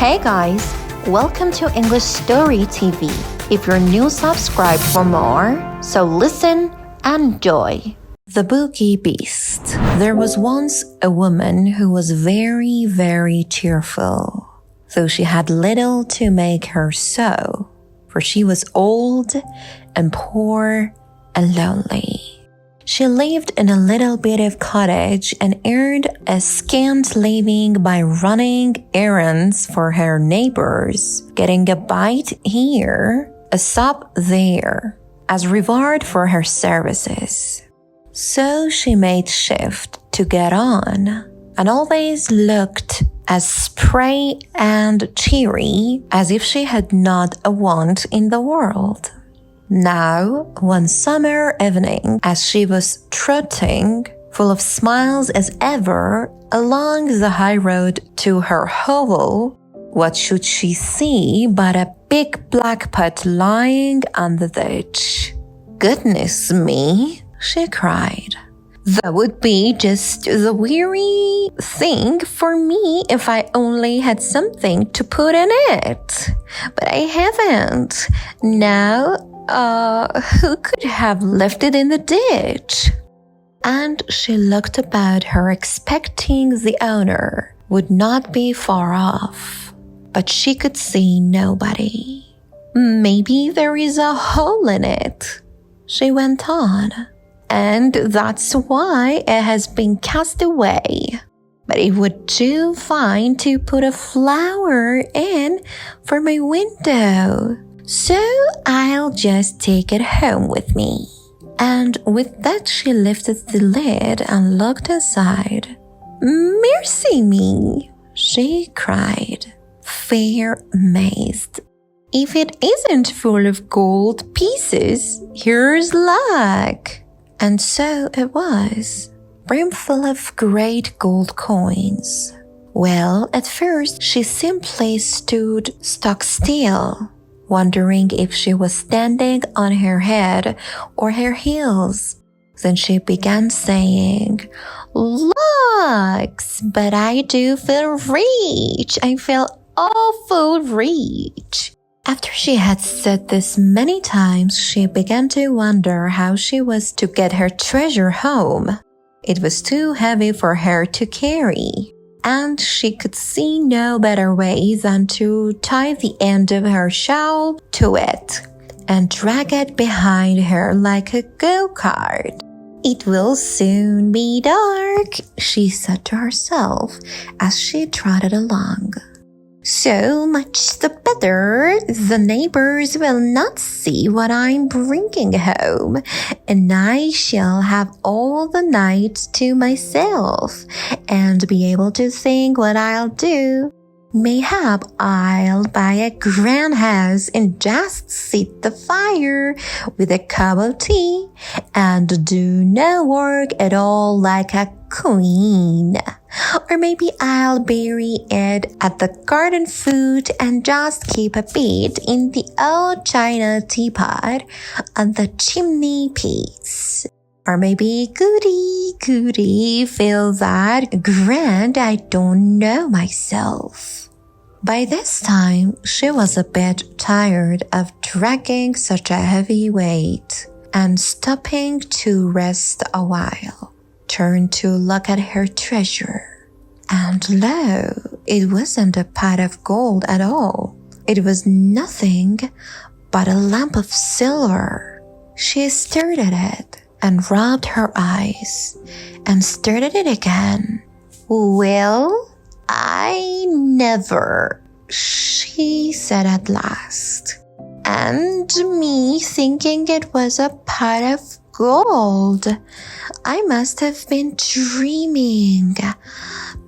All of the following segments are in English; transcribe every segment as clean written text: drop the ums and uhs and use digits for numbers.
Hey guys, welcome to English Story TV. If you're new, subscribe for more. So listen and enjoy. The Bogey Beast. There was once a woman who was very, very cheerful, though she had little to make her so, for she was old and poor and lonely. She lived in a little bit of cottage and earned a scant living by running errands for her neighbors, getting a bite here, a sup there, as reward for her services. So she made shift to get on, and always looked as spry and cheery as if she had not a want in the world. Now, one summer evening, as she was trotting, full of smiles as ever, along the high road to her hovel, what should she see but a big black pot lying on the ditch? "Goodness me," she cried. "That would be just the very thing for me if I only had something to put in it. But I haven't. Now, who could have left it in the ditch?" And she looked about her, expecting the owner would not be far off. But she could see nobody. "Maybe there is a hole in it," she went on, "and that's why it has been cast away. But it would do fine to put a flower in for my window. So I'll just take it home with me." And with that she lifted the lid and looked inside. "Mercy me," she cried, fair amazed. "If it isn't full of gold pieces, here's luck." And so it was, brimful of great gold coins. Well, at first she simply stood stock still, wondering if she was standing on her head or her heels. Then she began saying, "Looks, but I do feel rich. I feel awful rich." After she had said this many times, she began to wonder how she was to get her treasure home. It was too heavy for her to carry, and she could see no better way than to tie the end of her shawl to it and drag it behind her like a go-kart. "It will soon be dark," she said to herself as she trotted along. "So much the better. The neighbors will not see what I'm bringing home, and I shall have all the night to myself and be able to think what I'll do. Mayhap I'll buy a grand house and just sit the fire with a cup of tea and do no work at all like a queen. Or maybe I'll bury it at the garden foot and just keep a bit in the old china teapot on the chimney piece. Or maybe goody feel that grand I don't know myself." By this time, she was a bit tired of dragging such a heavy weight, and stopping to rest a while, turned to look at her treasure. And lo, it wasn't a pot of gold at all. It was nothing but a lump of silver. She stared at it and rubbed her eyes and stared at it again. "Well, I never," she said at last. "And me thinking it was a pot of gold. I must have been dreaming.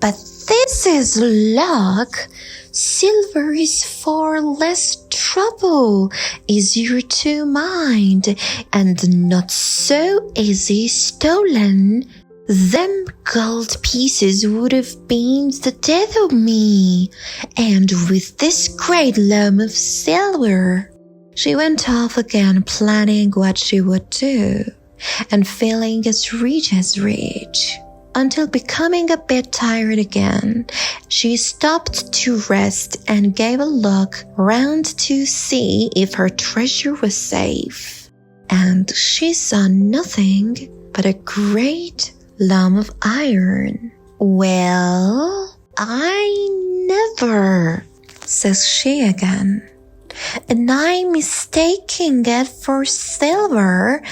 But this is luck. Silver is far less trouble, easier to mind, and not so easy stolen. Them gold pieces would have been the death of me, and with this great lump of silver." She went off again, planning what she would do, and feeling as rich as rich. until becoming a bit tired again, she stopped to rest and gave a look round to see if her treasure was safe. And she saw nothing but a great lump of iron. "Well, I never," says she again. "And I'm mistaking it for silver.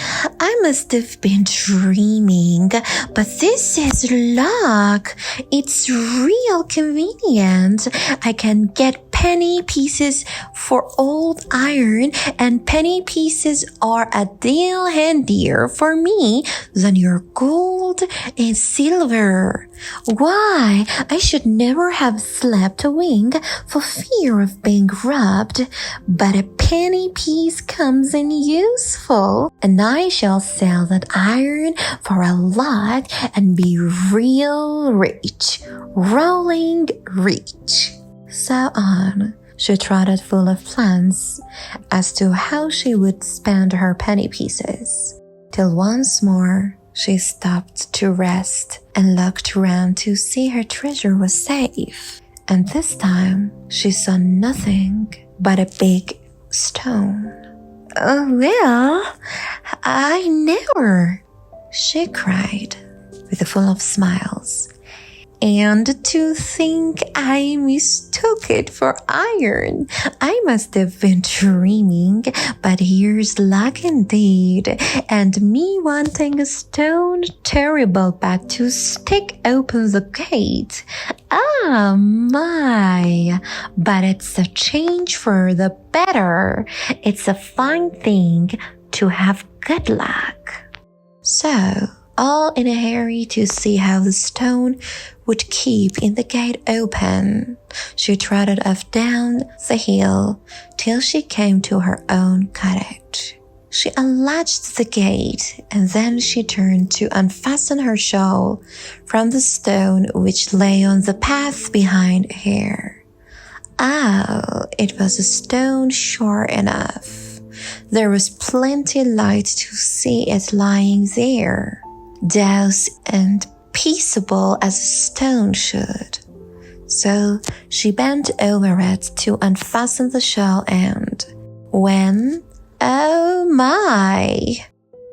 I must have been dreaming, but this is luck. It's real convenient. I can get penny pieces for old iron, and penny pieces are a deal handier for me than your gold and silver. Why, I should never have slept a wink for fear of being robbed, but a penny piece comes in useful, and I shall sell that iron for a lot and be real rich, rolling rich." So on, she trotted full of plans as to how she would spend her penny pieces, till once more she stopped to rest and looked round to see her treasure was safe. And this time she saw nothing but a big stone. "Oh, well, I never," she cried, with a full of smiles. "And to think I mistook it for iron. I must have been dreaming, but here's luck indeed, and me wanting a stone terrible bad to stick open the gate. Ah, my, but it's a change for the better. It's a fine thing to have good luck." So, all in a hurry to see how the stone would keep in the gate open, she trotted off down the hill till she came to her own cottage. She unlatched the gate, and then she turned to unfasten her shawl from the stone which lay on the path behind her. Oh, it was a stone sure enough. There was plenty light to see it lying there, douse and peaceable as a stone should. So she bent over it to unfasten the shawl, and when, oh my!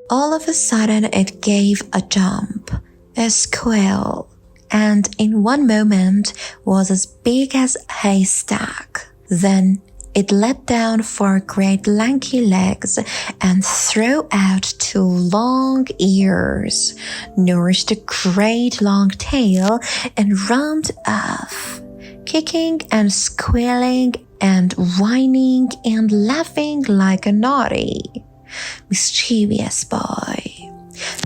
All of a sudden it gave a jump, a squeal, and in one moment was as big as a haystack. Then it let down 4 great lanky legs and threw out 2 long ears, nourished a great long tail, and romped off, kicking and squealing and whining and laughing like a naughty, mischievous boy.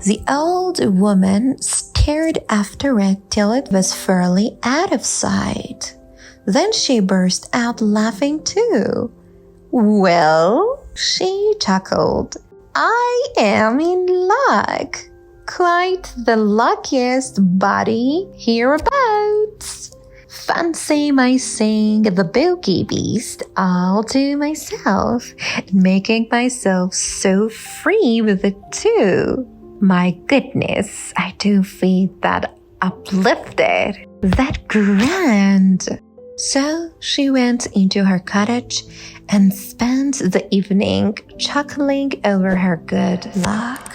The old woman stared after it till it was fairly out of sight. Then she burst out laughing too. "Well," she chuckled, "I am in luck. Quite the luckiest body hereabouts. Fancy my seeing the Bogey beast all to myself, and making myself so free with it too. My goodness, I do feel that uplifted, that grand." So she went into her cottage and spent the evening chuckling over her good luck.